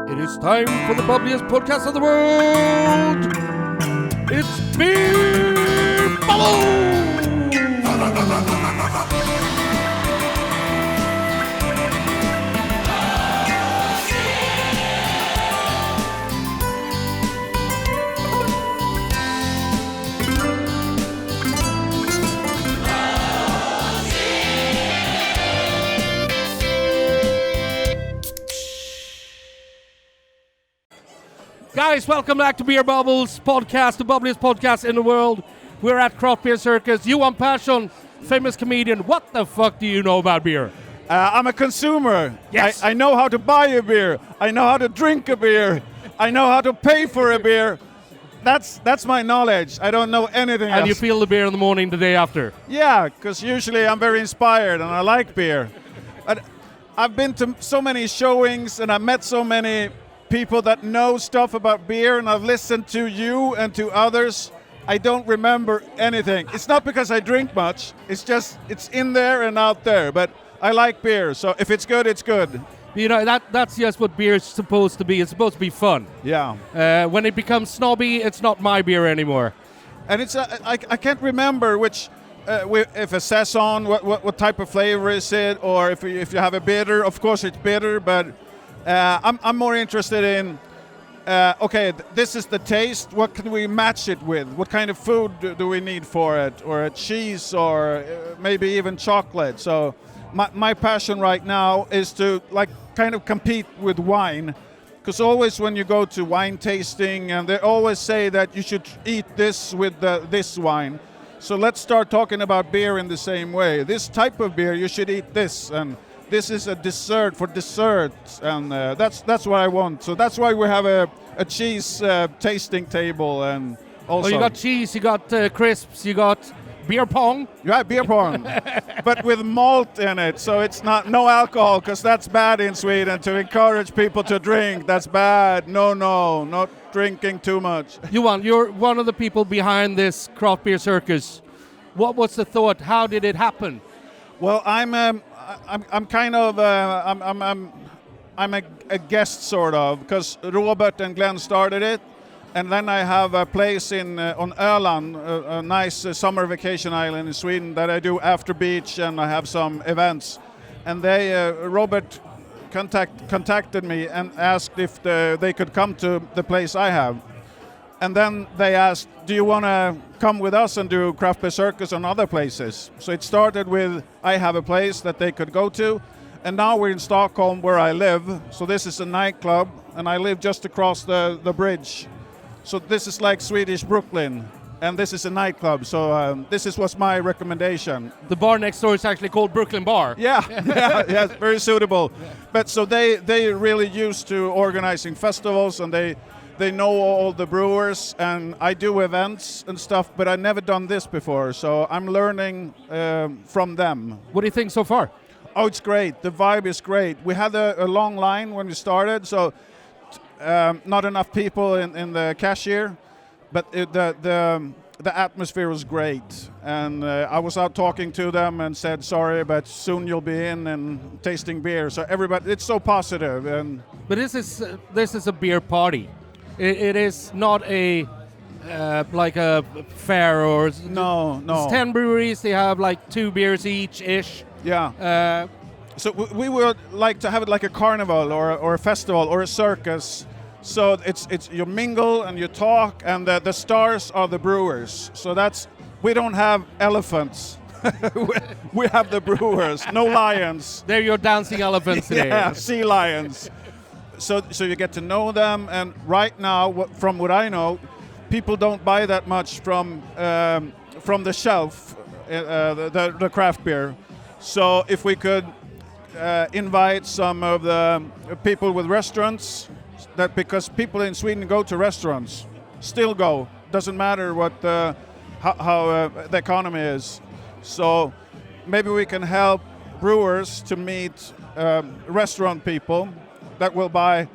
It is time for the bubbliest podcast of the world. It's Beer Bubble! Guys, welcome back to Beer Bubbles podcast, the bubbliest podcast in the world. We're at Craft Beer Circus. Johan Petersson, famous comedian. What the fuck do you know about beer? I'm a consumer. Yes. I know how to buy a beer. I know how to drink a beer. I know how to pay for a beer. That's my knowledge. I don't know anything else. And you feel the beer in the morning the day after? Yeah, because usually I'm very inspired and I like beer. But I've been to so many showings and I've met so many people that know stuff about beer, and I've listened to you and to others. I don't remember anything. It's not because I drink much. It's just, it's in there and out there. But I like beer, so if it's good, it's good. You know, that's just what beer is supposed to be. It's supposed to be fun. Yeah. When it becomes snobby, it's not my beer anymore. And it's I can't remember which, if a saison, what type of flavor is it, or if you have a bitter, of course it's bitter, but I'm more interested in, this is the taste, what can we match it with? What kind of food do we need for it? Or a cheese, or maybe even chocolate. So my passion right now is to kind of compete with wine. Because always when you go to wine tasting, and they always say that you should eat this with this wine. So let's start talking about beer in the same way. This type of beer, you should eat this, and this is a dessert for desserts, and that's what I want. So that's why we have a cheese tasting table, and also. Oh, you got cheese, you got crisps, you got beer pong. Yeah, beer pong, but with malt in it, so it's no alcohol, because that's bad in Sweden. To encourage people to drink, that's bad. No, not drinking too much. Johan, you're one of the people behind this Craft Beer Circus. What was the thought? How did it happen? Well, I'm kind of I'm a guest sort of, because Robert and Glenn started it, and then I have a place on Öland, a nice summer vacation island in Sweden that I do after beach, and I have some events. And Robert contacted me and asked if they could come to the place I have. And then they asked, do you want to come with us and do Craft Beer Circus on other places? So it started with, I have a place that they could go to. And now we're in Stockholm, where I live. So this is a nightclub, and I live just across the bridge. So this is like Swedish Brooklyn, and this is a nightclub. So this was my recommendation. The bar next door is actually called Brooklyn Bar. Yeah, yeah, very suitable. Yeah. But so they really used to organizing festivals, and they know all the brewers, and I do events and stuff, but I've never done this before, so I'm learning from them. What do you think so far? Oh, it's great. The vibe is great. We had a long line when we started, so not enough people in the cashier, but the atmosphere was great. And I was out talking to them and said, sorry, but soon you'll be in and tasting beer. So everybody, it's so positive. But this is a beer party. It is not like a fair or... No. It's 10 breweries, they have like 2 beers each-ish. Yeah. So we would like to have it like a carnival or a festival or a circus. So it's you mingle and you talk, and the stars are the brewers. So we don't have elephants. we have the brewers, no lions. They're your dancing elephants today. Yeah, sea lions. So you get to know them, and right now, from what I know, people don't buy that much from the shelf, the craft beer. So if we could invite some of the people with restaurants, because people in Sweden go to restaurants, still go, doesn't matter what how the economy is. So maybe we can help brewers to meet restaurant people that will buy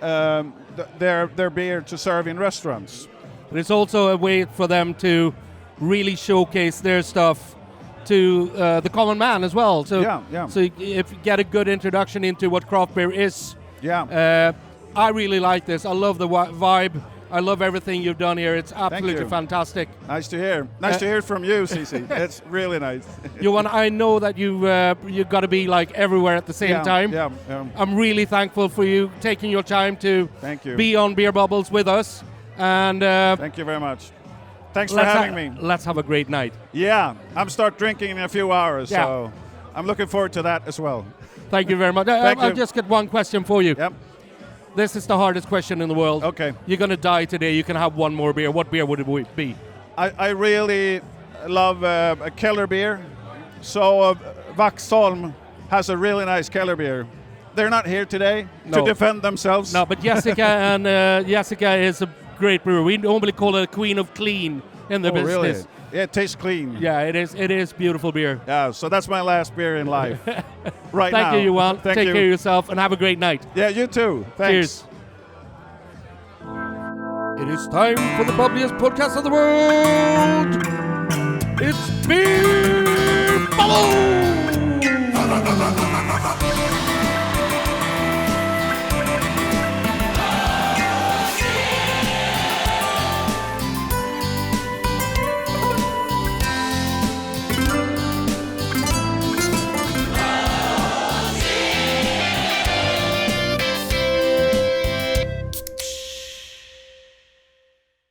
their beer to serve in restaurants. But it's also a way for them to really showcase their stuff to the common man as well. So, yeah. So if you get a good introduction into what craft beer is, I really like this. I love the vibe. I love everything you've done here. It's absolutely fantastic. Nice to hear. Nice to hear from you, Cece. It's really nice. Johan, I know that you've got to be like everywhere at the same time. Yeah. I'm really thankful for you taking your time to be on Beer Bubbles with us. And thank you very much. Thanks for having me. Let's have a great night. Yeah, I'm start drinking in a few hours, so I'm looking forward to that as well. Thank you very much. I'll just get one question for you. Yep. This is the hardest question in the world. Okay. You're going to die today. You can have one more beer. What beer would it be? I really love a Keller beer. So Vaxholm has a really nice Keller beer. They're not here today to defend themselves. No, but Jessica and Jessica is a great brewer. We normally call it a queen of clean in the business. Really? Yeah, it tastes clean. Yeah, it is. It is beautiful beer. Yeah, so that's my last beer in life. Right now. Thank you, Johan. Take care of yourself and have a great night. Yeah, you too. Thanks. Cheers. It is time for the bubbliest podcast of the world. It's Beer Bubbles!